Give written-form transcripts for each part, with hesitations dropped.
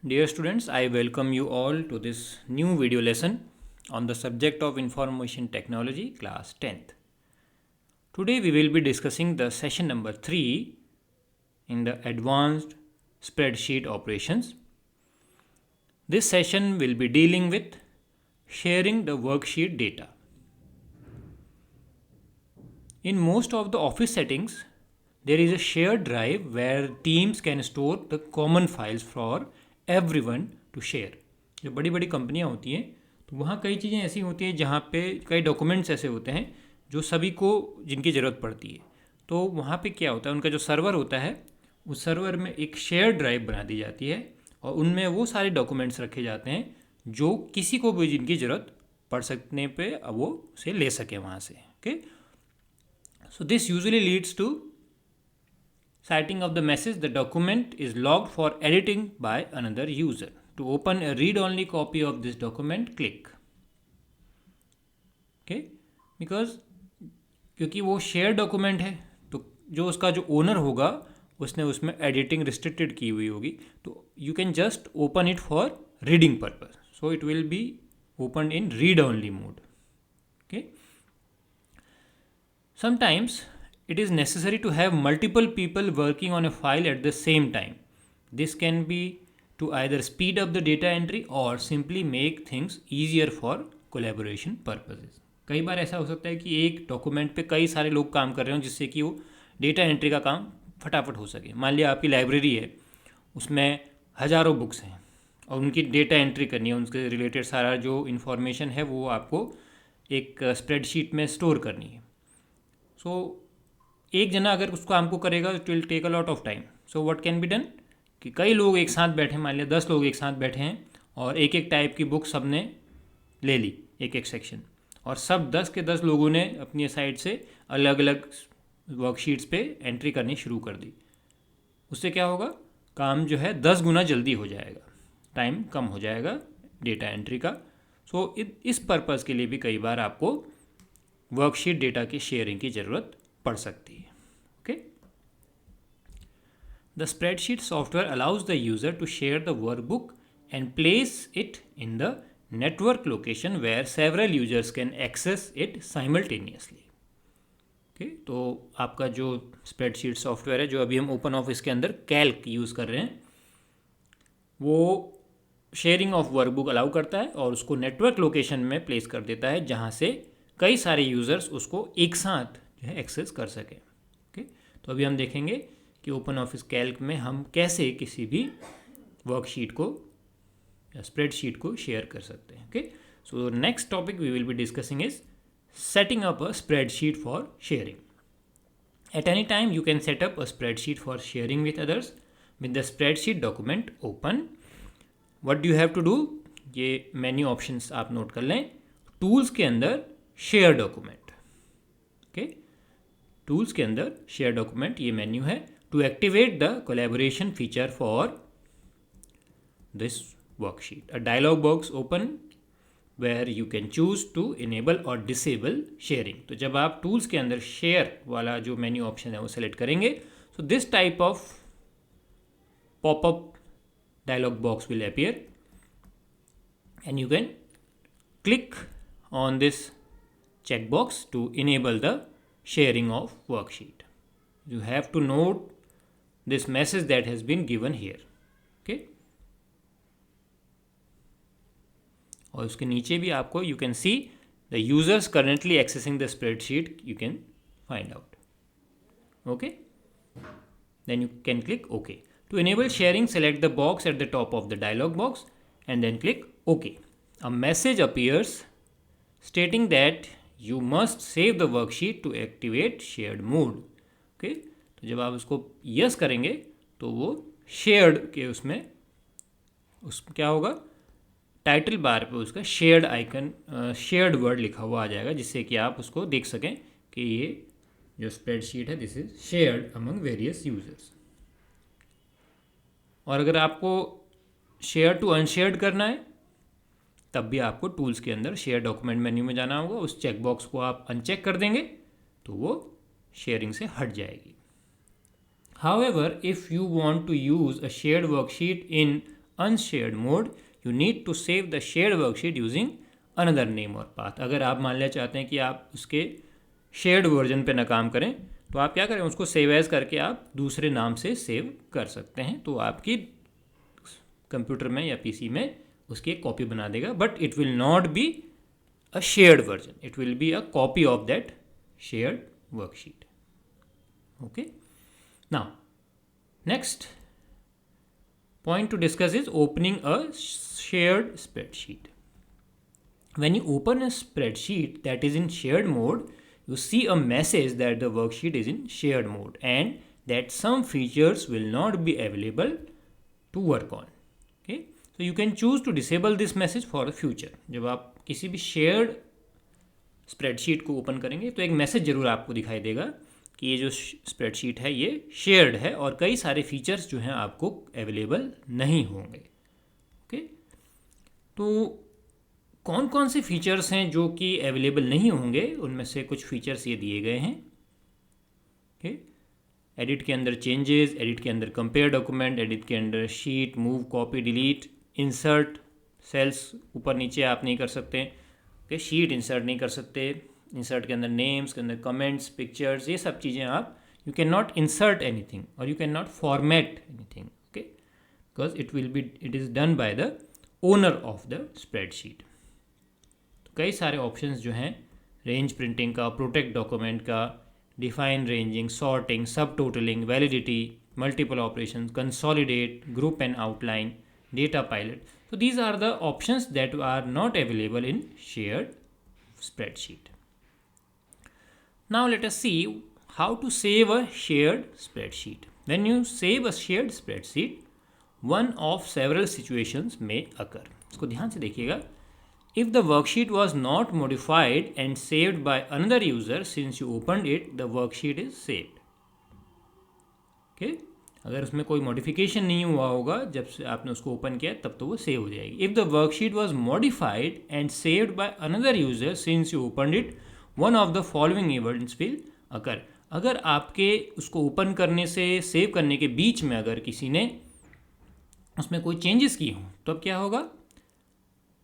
Dear students, I welcome you all to this new video lesson on the subject of Information Technology, class 10th. Today we will be discussing the session number 3 in the advanced spreadsheet operations. This session will be dealing with sharing the worksheet data. In most of the office settings, there is a shared drive where teams can store the common files for everyone to share. जो बड़ी बड़ी कंपनियां होती हैं तो वहाँ कई चीज़ें ऐसी होती हैं जहाँ पे कई डॉक्यूमेंट्स ऐसे होते हैं जो सभी को जिनकी ज़रूरत पड़ती है। तो वहाँ पे क्या होता है, उनका जो सर्वर होता है उस सर्वर में एक शेयर ड्राइव बना दी जाती है और उनमें वो सारे डॉक्यूमेंट्स रखे जाते हैं जो किसी को भी जिनकी ज़रूरत पड़ सकने पे वो उसे ले सके वहाँ से। Okay, so this usually leads to citing of the message the document is logged for editing by another user. To open a read-only copy of this document, click. Okay, because क्योंकि वो शेयर डॉक्यूमेंट है तो जो उसका जो owner होगा उसने उसमें एडिटिंग रिस्ट्रिक्टेड की हुई होगी, तो you can just open it for reading purpose. So it will be open in read only mode. Okay, sometimes it is necessary to have multiple people working on a file at the same time. This can be to either speed up the data entry or simply make things easier for collaboration purposes. कई बार ऐसा हो सकता है कि एक document पे कई सारे लोग काम कर रहे हो जिससे कि वो डेटा एंट्री का काम फटाफट हो सके. मान लिया आपकी लाइब्रेरी है, उसमें हज़ारों बुक्स हैं और उनकी डेटा एंट्री करनी है, उनके रिलेटेड सारा जो इन्फॉर्मेशन है वो आपको एक स्प्रेडशीट में स्टोर करनी है. सो एक जना अगर उस काम को करेगा it will take a lot of time. So what can be done कि कई लोग एक साथ बैठे, मान लिया 10 लोग एक साथ बैठे हैं और एक एक टाइप की बुक सब ने ले ली, एक एक सेक्शन, और सब 10 के 10 लोगों ने अपनी साइड से अलग अलग वर्कशीट्स पे एंट्री करनी शुरू कर दी. उससे क्या होगा, काम जो है 10 गुना जल्दी हो जाएगा, टाइम कम हो जाएगा डेटा एंट्री का. सो इस पर्पज़ के लिए भी कई बार आपको वर्कशीट डेटा की शेयरिंग की ज़रूरत पड़ सकती है. Okay, the spreadsheet software allows the user to share the workbook and place it in the network location where several users can access it simultaneously. Okay, तो आपका जो स्प्रेडशीट सॉफ्टवेयर है जो अभी हम ओपन ऑफिस के अंदर कैल्क यूज़ कर रहे हैं, वो शेयरिंग ऑफ वर्कबुक अलाउ करता है और उसको नेटवर्क लोकेशन में प्लेस कर देता है जहाँ से कई सारे यूज़र्स उसको एक साथ जो है एक्सेस कर सकें. ओके, तो अभी हम देखेंगे कि ओपन ऑफिस कैल्क में हम कैसे किसी भी वर्कशीट को या स्प्रेडशीट को शेयर कर सकते हैं. Okay, so next topic we will be discussing is setting up a spreadsheet for sharing. At any time you can set up a spreadsheet for sharing with others with the spreadsheet document open. What do you have to do, ये menu options आप note कर लें. Tools के अंदर share document. Okay, tools के अंदर share document ये menu है. To activate the collaboration feature for this worksheet, a dialog box open where you can choose to enable और डिसेबल शेयरिंग. तो जब आप टूल्स के अंदर शेयर वाला जो मेन्यू ऑप्शन है वो सेलेक्ट करेंगे, so this type of popup dialog box will appear and you can click on this checkbox to enable the sharing of worksheet. You have to note this message that has been given here. Okay, और उसके नीचे भी आपको you can see the users currently accessing the spreadsheet, you can find out. Okay, then you can click OK. To enable sharing, select the box at the top of the dialog box and then click OK. A message appears stating that you must save the worksheet to activate shared mode. Okay, तो जब आप उसको yes करेंगे तो वो shared के उसमें क्या होगा, टाइटल बार पे उसका शेयर्ड आइकन, शेयर्ड वर्ड लिखा हुआ आ जाएगा जिससे कि आप उसको देख सकें कि ये जो स्प्रेडशीट है this is shared among various users. और अगर आपको शेयर टू अनशेयर्ड करना है तब भी आपको टूल्स के अंदर शेयर डॉक्यूमेंट मेन्यू में जाना होगा. उस चेकबॉक्स को आप अनचेक कर देंगे तो वो शेयरिंग से हट जाएगी. However, if you want to use a shared worksheet in unshared mode, you need to save the shared worksheet using another name or path. अगर आप मान लिया चाहते हैं कि आप उसके शेयर्ड वर्जन पे ना काम करें तो आप क्या करें, उसको सेव एज करके आप दूसरे नाम से सेव कर सकते हैं, तो आपकी कंप्यूटर में या पीसी में उसकी एक कॉपी बना देगा, but it will not be a shared version, it will be a copy of that shared worksheet. Okay, now next point to discuss is opening a shared spreadsheet. When you open a spreadsheet that is in shared mode, you see a message that the worksheet is in shared mode and that some features will not be available to work on. Okay, so you can choose to disable this message for the future. जब आप किसी भी shared spreadsheet को open करेंगे तो एक message जरूर आपको दिखाई देगा कि ये जो स्प्रेडशीट है ये शेयर्ड है और कई सारे फीचर्स जो हैं आपको अवेलेबल नहीं होंगे. ओके, तो कौन कौन से फीचर्स हैं जो कि अवेलेबल नहीं होंगे, उनमें से कुछ फीचर्स ये दिए गए हैं. ओके, एडिट के अंदर चेंजेस, एडिट के अंदर कंपेयर डॉक्यूमेंट, एडिट के अंदर sheet, move, copy, delete, insert, cells ऊपर नीचे आप नहीं कर सकते. ओके, शीट इंसर्ट नहीं कर सकते, इंसर्ट के अंदर नेम्स, के अंदर कमेंट्स, पिक्चर्स, ये सब चीज़ें आप you can not insert anything और you can not format anything. Okay, because it is done by the owner of the spreadsheet. तो कई सारे ऑप्शंस जो हैं, रेंज प्रिंटिंग का, प्रोटेक्ट डॉक्यूमेंट का, define ranging, sorting, subtotaling, validity, multiple operation, consolidate, group and outline, data pilot. So these are the options that are not available in shared spreadsheet. Now let us see how to save a shared spreadsheet. When you save a shared spreadsheet, one of several situations may occur. इसको ध्यान से देखिएगा. If the worksheet was not modified and saved by another user since you opened it, the worksheet is saved. Okay? अगर उसमें कोई modification नहीं हुआ होगा जब से आपने उसको ओपन किया तब तो वो सेव हो जाएगी. If the worksheet was modified and saved by another user since you open it, one of the following events will occur. अगर आपके उसको ओपन करने से सेव करने के बीच में अगर किसी ने उसमें कोई चेंजेस किए हों तो अब क्या होगा,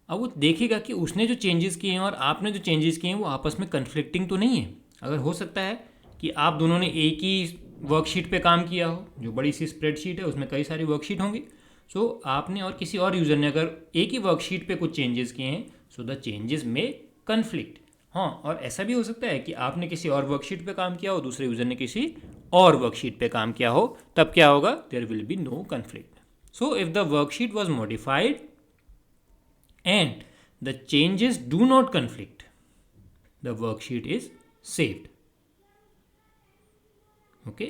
अब वो देखेगा कि उसने जो चेंजेस किए हैं और आपने जो चेंजेस किए हैं वो आपस में कन्फ्लिक्टिंग तो नहीं है. अगर हो सकता है कि आप दोनों ने एक ही वर्कशीट पे काम किया हो, जो बड़ी सी स्प्रेडशीट है उसमें कई सारी वर्कशीट होंगी, सो आपने और किसी और यूज़र ने अगर एक ही वर्कशीट पे कुछ चेंजेस किए हैं, सो द चेंजेस में कन्फ्लिक्ट. हाँ, और ऐसा भी हो सकता है कि आपने किसी और वर्कशीट पे काम किया हो, दूसरे यूज़र ने किसी और वर्कशीट पे काम किया हो, तब क्या होगा, there will be no conflict. So if the worksheet was modified and the changes do not conflict, the worksheet is saved. Okay,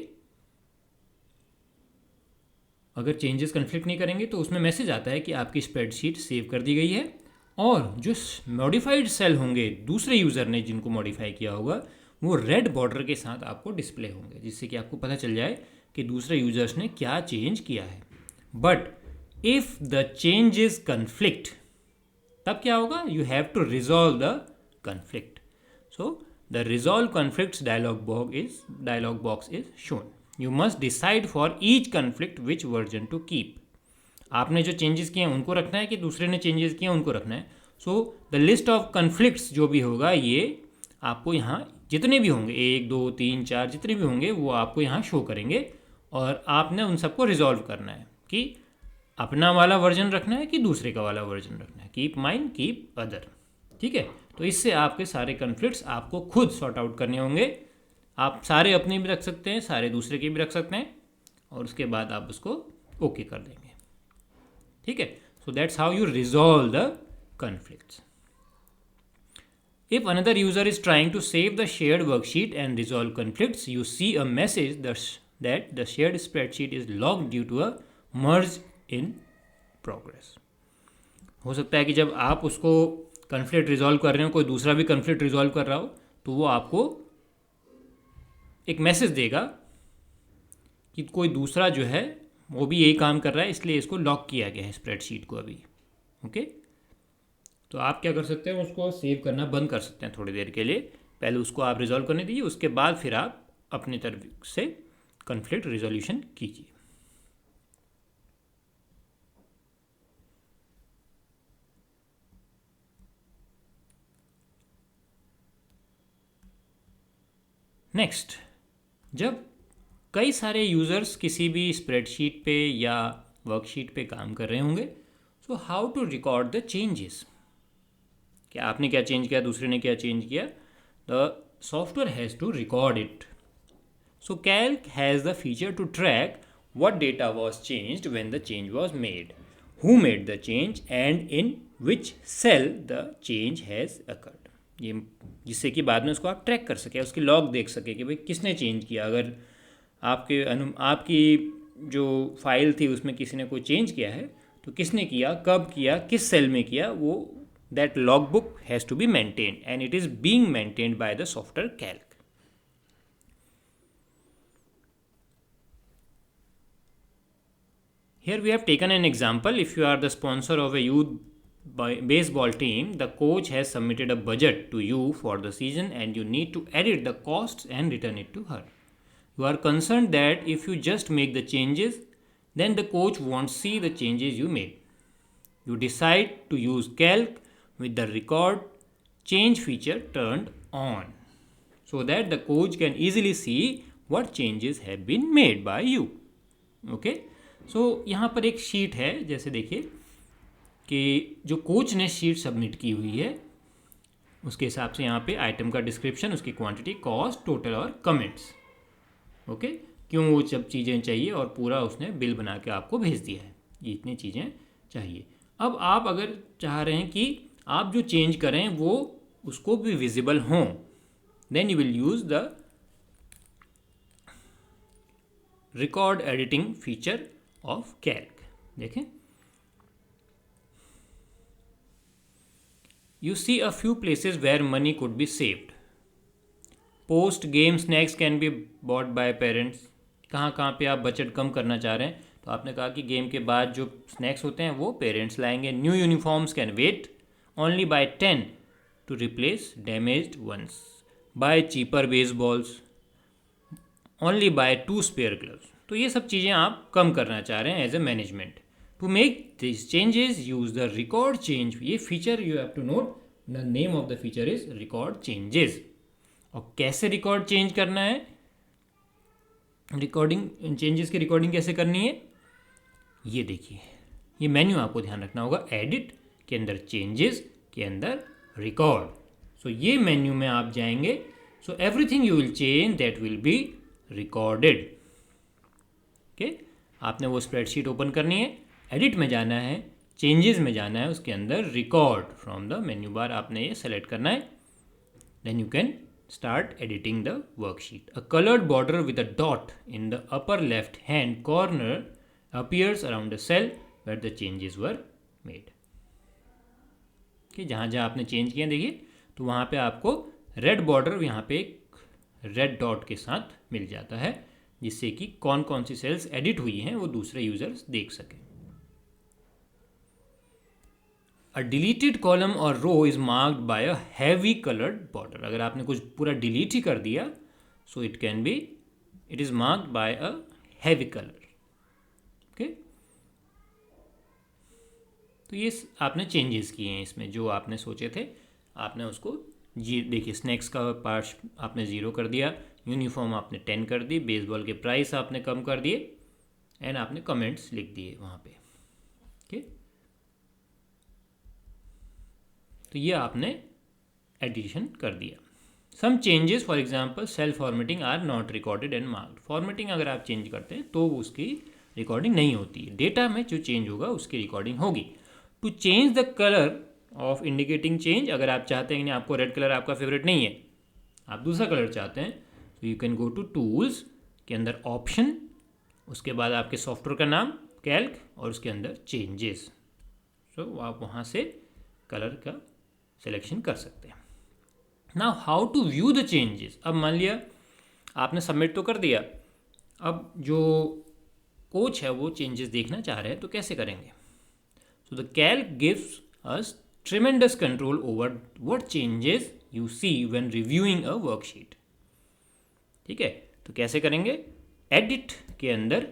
अगर चेंजेस कन्फ्लिक्ट नहीं करेंगे तो उसमें मैसेज आता है कि आपकी स्प्रेडशीट सेव कर दी गई है, और जो मॉडिफाइड सेल होंगे दूसरे यूज़र ने जिनको मॉडिफाई किया होगा वो रेड बॉर्डर के साथ आपको डिस्प्ले होंगे, जिससे कि आपको पता चल जाए कि दूसरे यूजर्स ने क्या चेंज किया है. But if the changes conflict, तब क्या होगा, you have to resolve the conflict. So the resolve conflicts dialog box is shown. You must decide for each conflict which version to keep. आपने जो changes किए हैं उनको रखना है कि दूसरे ने चेंजेस किए हैं उनको रखना है. So the list of conflicts जो भी होगा ये आपको यहाँ जितने भी होंगे 1 2 3 4 जितने भी होंगे वो आपको यहाँ शो करेंगे, और आपने उन सबको रिजॉल्व करना है कि अपना वाला वर्जन रखना है कि दूसरे का वाला वर्जन रखना है. Keep mine, keep other. ठीक है, तो इससे आपके सारे कन्फ्लिक्ट्स आपको खुद सॉर्ट आउट करने होंगे. आप सारे अपने भी रख सकते हैं, सारे दूसरे के भी रख सकते हैं, और उसके बाद आप उसको ओके कर देंगे. ठीक है, so that's how you resolve the conflicts. If another user is trying to save the shared worksheet and resolve conflicts, you see a message that the shared spreadsheet is locked due to a merge in progress. हो सकता है कि जब आप उसको conflict resolve कर रहे हो, कोई दूसरा भी कन्फ्लिक्ट रिजॉल्व कर रहा हो, तो वो आपको एक मैसेज देगा कि कोई दूसरा जो है वो भी यही काम कर रहा है, इसलिए इसको लॉक किया गया है स्प्रेडशीट को अभी. ओके, तो आप क्या कर सकते हैं, उसको सेव करना बंद कर सकते हैं थोड़ी देर के लिए. पहले उसको आप रिजॉल्व करने दीजिए, उसके बाद फिर आप अपनी तरफ से कन्फ्लिक्ट रिजोल्यूशन कीजिए. नेक्स्ट, जब कई सारे यूज़र्स किसी भी स्प्रेडशीट पे या वर्कशीट पे काम कर रहे होंगे, so how to record the changes. क्या आपने क्या चेंज किया, दूसरे ने क्या चेंज किया, the software has to record it. So Calc has the feature to track what data was changed when the change was made, who made the change, and in which cell the change has occurred. ये जिससे कि बाद में उसको आप track कर सके, उसकी लॉग देख सके कि भाई किसने चेंज किया. अगर आपकी जो फाइल थी उसमें किसी ने कोई चेंज किया है तो किसने किया, कब किया, किस सेल में किया, वो that log book has to be maintained and it is being maintained by the software Calc. Here we have taken an example. If you are the sponsor of a youth baseball team, the coach has submitted a budget to you for the season and you need to edit the costs and return it to her. You are concerned that if you just make the changes, then the coach won't see the changes you made. You decide to use Calc with the record change feature turned on so that the coach can easily see what changes have been made by you. Okay? सो यहाँ पर एक sheet है, जैसे देखिए कि जो coach ने sheet submit की हुई है उसके हिसाब से यहाँ पे आइटम का डिस्क्रिप्शन, उसकी क्वांटिटी, कॉस्ट, टोटल और कमेंट्स. ओके, क्यों वो सब चीज़ें चाहिए और पूरा उसने बिल बना के आपको भेज दिया है, ये इतनी चीज़ें चाहिए. अब आप अगर चाह रहे हैं कि आप जो चेंज करें वो उसको भी विजिबल हों, then you will use the record editing feature of Calc. देखें, you see a few places where money could be saved. Post game snacks can be bought by parents. कहाँ पे आप बजट कम करना चाह रहे हैं, तो आपने कहा कि गेम के बाद जो स्नैक्स होते हैं वो पेरेंट्स लाएंगे. New uniforms can wait only by 10 to replace damaged ones. Buy cheaper baseballs. Only buy 2 spare gloves. तो ये सब चीज़ें आप कम करना चाह रहे हैं as a management. To make this changes use the record change. ये feature you have to note, the name of the feature is record changes. और कैसे रिकॉर्ड चेंज करना है, रिकॉर्डिंग चेंजेस की रिकॉर्डिंग कैसे करनी है, ये देखिए, ये मेन्यू आपको ध्यान रखना होगा. एडिट के अंदर चेंजेस के अंदर रिकॉर्ड. सो ये मेन्यू में आप जाएंगे. So everything you will change that will be recorded. आपने वो स्प्रेडशीट ओपन करनी है, एडिट में जाना है, चेंजेस में जाना है, उसके अंदर record from the menu bar आपने ये सेलेक्ट करना है. Then you can start editing the worksheet. A coloured border with a dot in the upper left hand corner appears around the cell where the changes were made. जहाँ जहाँ आपने change किए देखिए, तो वहाँ पे आपको रेड बॉर्डर यहाँ पे एक रेड डॉट के साथ मिल जाता है, जिससे कि कौन कौन सी सेल्स एडिट हुई हैं वो दूसरे यूजर्स देख सकें. अ डिलीटेड कॉलम और row is marked by a heavy coloured border. अगर आपने कुछ पूरा डिलीट ही कर दिया, so it is marked by a heavy colour. Okay, तो ये आपने चेंजेस किए हैं इसमें, जो आपने सोचे थे आपने उसको देखिए, स्नैक्स का पार्ट आपने 0 कर दिया, यूनिफॉर्म आपने 10 कर दी, बेसबॉल के प्राइस आपने कम कर दिए, एंड आपने कमेंट्स लिख दिए वहाँ पे. ओके, तो ये आपने एडिशन कर दिया. Some changes for example cell formatting are not recorded and marked. Formatting अगर आप चेंज करते हैं तो उसकी रिकॉर्डिंग नहीं होती है. डेटा में जो चेंज होगा उसकी रिकॉर्डिंग होगी. To change the colour of indicating change, अगर आप चाहते हैं कि आपको रेड कलर आपका फेवरेट नहीं है, आप दूसरा कलर चाहते हैं, तो you can go to tools के अंदर ऑप्शन, उसके बाद आपके सॉफ्टवेयर का नाम कैल्क और उसके अंदर चेंजेस. सो आप वहाँ से कलर का सिलेक्शन कर सकते हैं. Now how to view the changes. अब मान लिया आपने सबमिट तो कर दिया, अब जो कोच है वो चेंजेस देखना चाह रहे हैं, तो कैसे करेंगे. So the Calc gives us tremendous control over what changes you see when reviewing a worksheet. ठीक है, तो कैसे करेंगे. एडिट के अंदर,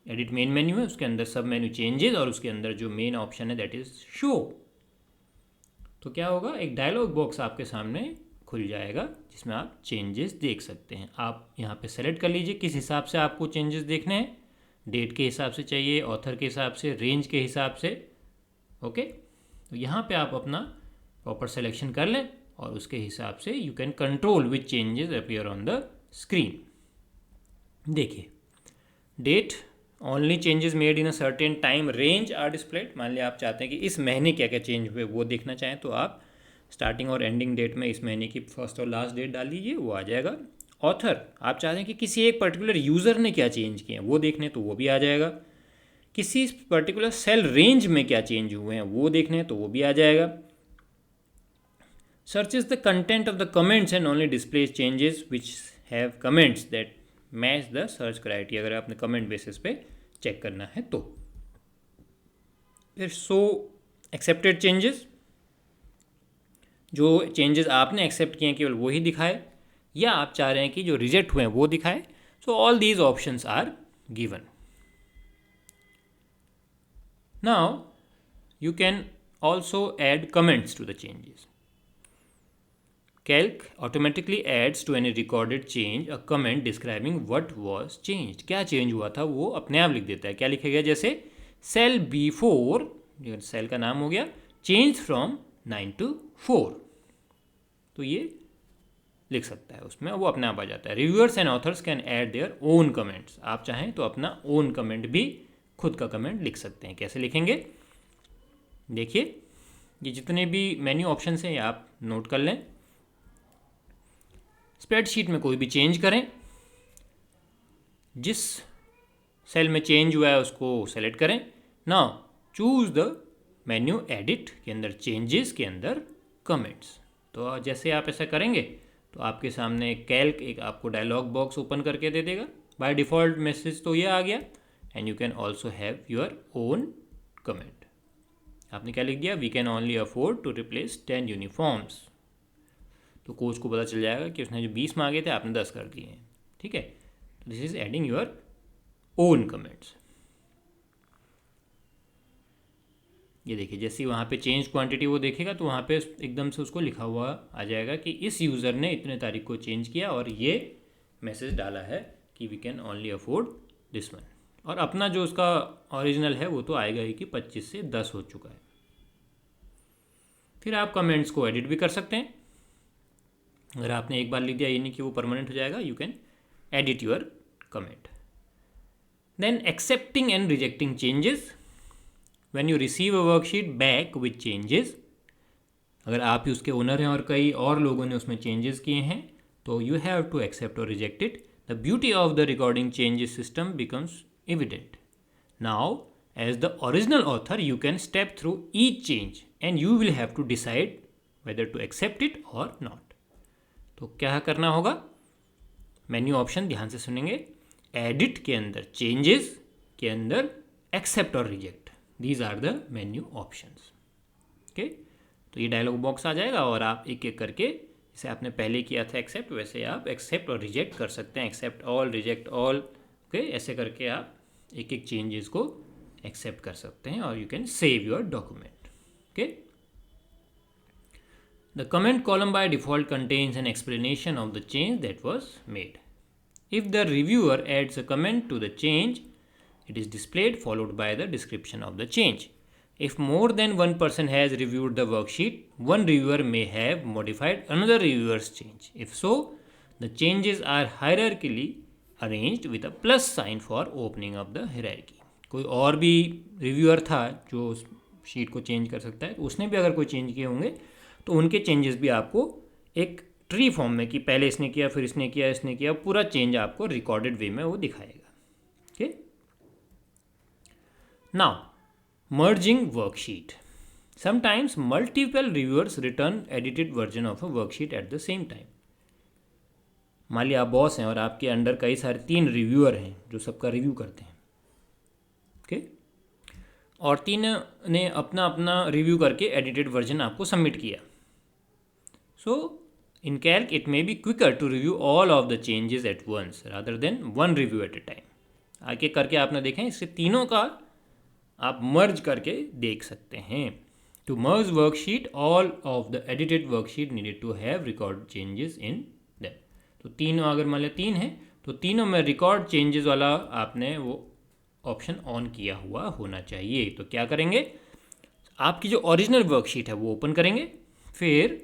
एडिट मेन मेन्यू है, उसके अंदर सब मेन्यू चेंजेस और उसके अंदर जो मेन ऑप्शन है दैट इज शो. तो क्या होगा, एक डायलॉग बॉक्स आपके सामने खुल जाएगा जिसमें आप चेंजेस देख सकते हैं। आप यहाँ पे सेलेक्ट कर लीजिए किस हिसाब से आपको चेंजेस देखने हैं, डेट के हिसाब से चाहिए, ऑथर के हिसाब से, रेंज के हिसाब से। ओके, तो यहाँ पे आप अपना प्रॉपर सिलेक्शन कर लें और उसके हिसाब से you can control which changes appear on the screen. देखिए, date only changes made in a certain time range are displayed. मान लिया आप चाहते हैं कि इस महीने क्या क्या चेंज हुए वो देखना चाहें तो आप स्टार्टिंग और एंडिंग डेट में इस महीने की फर्स्ट और लास्ट डेट डाल लीजिए, वो आ जाएगा। ऑथर, आप चाहते हैं कि किसी एक पर्टिकुलर यूज़र ने क्या चेंज किए हैं वो देखने, तो वो भी आ जाएगा। किसी पर्टिकुलर सेल रेंज में क्या चेंज हुए हैं वो देखने हैं तो वो भी आ जाएगा। Searches the content of the comments and only displays changes which have comments that match the search criteria. अगर आपने कमेंट बेसिस पे चेक करना है तो फिर शो एक्सेप्टेड चेंजेस, जो चेंजेस आपने एक्सेप्ट किए हैं केवल वो ही दिखाए, या आप चाह रहे हैं कि जो रिजेक्ट हुए हैं वो दिखाए। So all these options are given. Now you can also add comments to the changes. Calc automatically adds to any recorded change a comment describing what was changed। क्या चेंज हुआ था वो अपने आप लिख देता है। क्या लिखेगा, जैसे सेल B4, सेल का नाम हो गया, चेंज फ्रॉम 9 to 4, तो ये लिख सकता है उसमें, वो अपने आप आ जाता है। Reviewers and authors can add their own comments. आप चाहें तो अपना ओन कमेंट भी, खुद का कमेंट लिख सकते हैं। कैसे लिखेंगे, देखिए, ये जितने भी मेन्यू ऑप्शंस हैं ये आप नोट कर लें। स्प्रेडशीट में कोई भी चेंज करें, जिस सेल में चेंज हुआ है उसको सेलेक्ट करें। Now choose the menu edit के अंदर चेंजेस के अंदर कमेंट्स। तो जैसे आप ऐसा करेंगे तो आपके सामने कैल्क एक आपको डायलॉग बॉक्स ओपन करके दे देगा। बाय डिफ़ॉल्ट मैसेज तो ये आ गया, and you can also have your own comment. आपने क्या लिख दिया, we can only afford to replace 10 uniforms. तो कोच को पता चल जाएगा कि उसने जो 20 मांगे थे आपने 10 कर दिए हैं। ठीक है, तो this is adding your own comments. ये देखिए, जैसे वहाँ पे चेंज क्वांटिटी वो देखेगा तो वहाँ पे एकदम से उसको लिखा हुआ आ जाएगा कि इस यूज़र ने इतने तारीख को चेंज किया और ये मैसेज डाला है कि we can only afford this one. और अपना जो उसका ओरिजिनल है वो तो आएगा ही कि 25 से 10 हो चुका है। फिर आप कमेंट्स को एडिट भी कर सकते हैं। अगर आपने एक बार लिख दिया, ये नहीं कि वो परमानेंट हो जाएगा, you can edit your comment. Then accepting and rejecting changes. When you receive a worksheet back with changes, अगर आप ही उसके ओनर हैं और कई और लोगों ने उसमें चेंजेस किए हैं तो यू हैव टू एक्सेप्ट और reject it. The beauty of the recording changes system becomes evident. Now as the original author you can step through each change and you will have to decide whether to accept it और not. तो क्या करना होगा, menu option ध्यान से सुनेंगे। Edit के अंदर चेंजेस के अंदर एक्सेप्ट और reject, these are the menu options. Okay, तो ये डायलॉग बॉक्स आ जाएगा और आप एक एक करके, जैसे आपने पहले किया था एक्सेप्ट, वैसे आप एक्सेप्ट और रिजेक्ट कर सकते हैं। Accept all, reject all, okay, ऐसे करके आप एक एक चेंजेस को एक्सेप्ट कर सकते हैं और you can save your document. Okay, the comment column by default contains an explanation of the change that was made. If the reviewer adds a comment to the change, it is displayed followed by the description of the change. If more than one person has reviewed the worksheet, one reviewer may have modified another reviewer's change. If so, the changes are hierarchically arranged with a plus sign for opening of the hierarchy. कोई और भी reviewer था जो sheet को change कर सकता है, उसने भी अगर कोई चेंज किए होंगे तो उनके चेंजेस भी आपको एक ट्री फॉर्म में, कि पहले इसने किया, फिर इसने किया, इसने किया, पूरा चेंज आपको रिकॉर्डेड वे में वो दिखाएगा। Okay, now merging worksheet. Sometimes multiple reviewers return edited version of a worksheet at the same time. मान लिया आप बॉस हैं और आपके अंडर कई सारे 3 रिव्यूअर हैं जो सबका रिव्यू करते हैं। ओके, और 3 ने अपना अपना रिव्यू करके एडिटेड वर्जन आपको सबमिट किया। So in Calc, it may be quicker to review all of the changes at once rather than one review at a time. आगे करके आपने देखें, इससे तीनों का आप मर्ज करके देख सकते हैं। To merge worksheet, all of the edited worksheet needed to have record changes in them. तो तीनों अगर मान लें 3 है तो तीनों में रिकॉर्ड चेंजेस वाला आपने वो ऑप्शन ऑन किया हुआ होना चाहिए. तो क्या करेंगे, आपकी जो ओरिजिनल वर्कशीट है वो ओपन करेंगे, फिर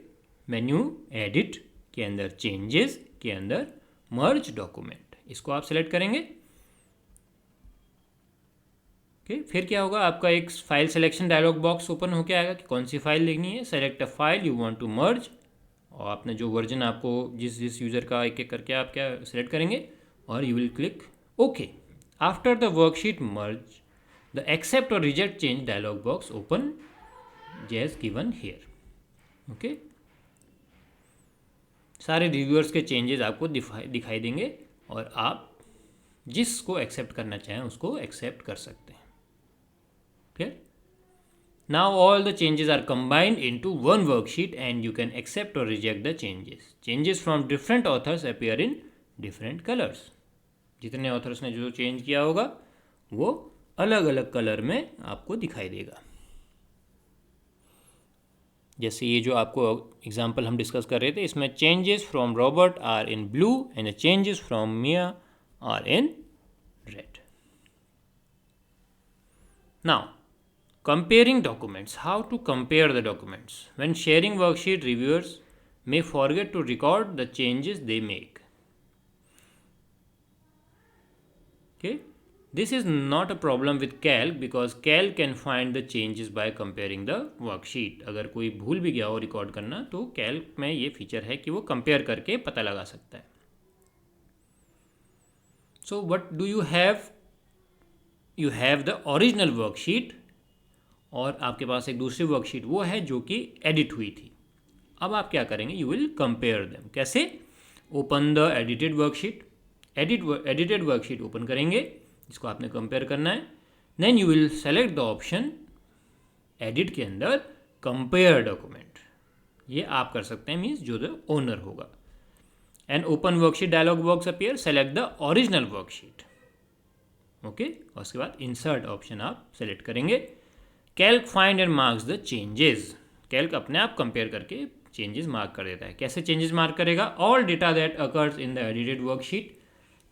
मेन्यू एडिट के अंदर चेंजेस के अंदर मर्ज डॉक्यूमेंट, इसको आप सेलेक्ट करेंगे. फिर क्या होगा, आपका एक file selection dialog box open होकर आएगा कि कौन सी फाइल लिखनी है. Select a file you want to merge, और आपने जो वर्जन आपको जिस यूज़र का एक एक करके आप क्या सेलेक्ट करेंगे और you will click okay. After the worksheet merge the accept और reject change dialog box open as given here. Okay, सारे रिव्यूअर्स के चेंजेस आपको दिखाई देंगे और आप जिसको एक्सेप्ट करना चाहें उसको एक्सेप्ट कर सकते हैं. Clear? Now all the changes are combined into one worksheet and you can accept or reject the changes. Changes from different authors appear in different colors. जितने ऑथर्स ने जो चेंज किया होगा वो अलग अलग कलर में आपको दिखाई देगा. जैसे ये जो आपको एग्जांपल हम डिस्कस कर रहे थे, इसमें changes from Robert are in blue and changes from Mia are in red. Now comparing documents. How to compare the documents? When sharing worksheet, reviewers may forget to record the changes they make. Okay, this is not a problem with Calc because Calc can find the changes by comparing the worksheet. अगर कोई भूल भी गया हो record करना तो Calc में ये फीचर है कि वो कंपेयर करके पता लगा सकता है. So what do you have? You have the original worksheet और आपके पास एक दूसरी वर्कशीट वो है जो कि एडिट हुई थी. अब आप क्या करेंगे, यू विल कंपेयर देम. कैसे? Open the edited worksheet, edited worksheet open करेंगे, इसको आपने कंपेयर करना है. Then you will select the option edit के अंदर कंपेयर डॉक्यूमेंट, ये आप कर सकते हैं, मीन्स जो द ओनर होगा. And open worksheet dialog box appear, select the original worksheet. Okay, और उसके बाद इंसर्ट ऑप्शन आप सेलेक्ट करेंगे. Calc find and marks the changes. Calc अपने आप कंपेयर करके चेंजेस मार्क कर देता है. कैसे चेंजेस मार्क करेगा? All data that occurs in the edited worksheet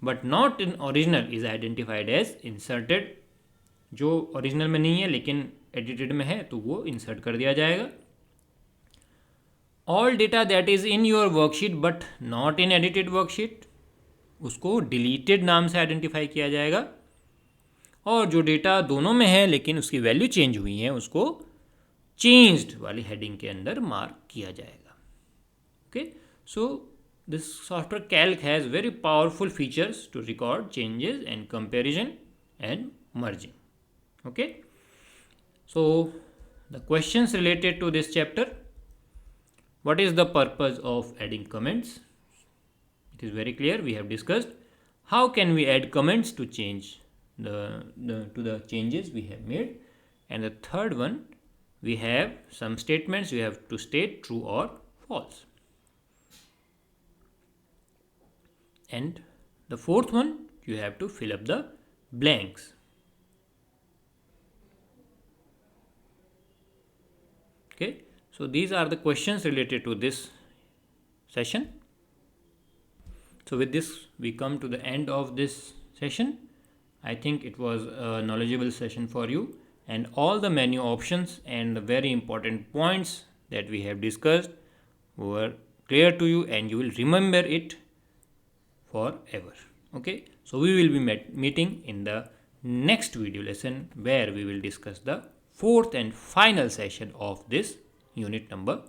but not in original is identified as inserted. जो ओरिजिनल में नहीं है लेकिन एडिटेड में है तो वो इंसर्ट कर दिया जाएगा. All data that is in your worksheet but not in edited worksheet, उसको डिलीटेड नाम से आइडेंटिफाई किया जाएगा. और जो डेटा दोनों में है लेकिन उसकी वैल्यू चेंज हुई है उसको चेंज्ड वाली हेडिंग के अंदर मार्क किया जाएगा. Okay, so this software Calc has very powerful features to record changes and comparison and merging. Okay, so the questions related to this chapter. What is the purpose of adding comments? It is very clear, we have discussed. How can we add comments to change to the changes we have made. And the third one, we have some statements you have to state true or false. And the fourth one, you have to fill up the blanks. Okay, so these are the questions related to this session. So with this we come to the end of this session. I think it was a knowledgeable session for you, and all the menu options and the very important points that we have discussed were clear to you and you will remember it forever. Okay, so we will be meeting in the next video lesson where we will discuss the fourth and final session of this unit number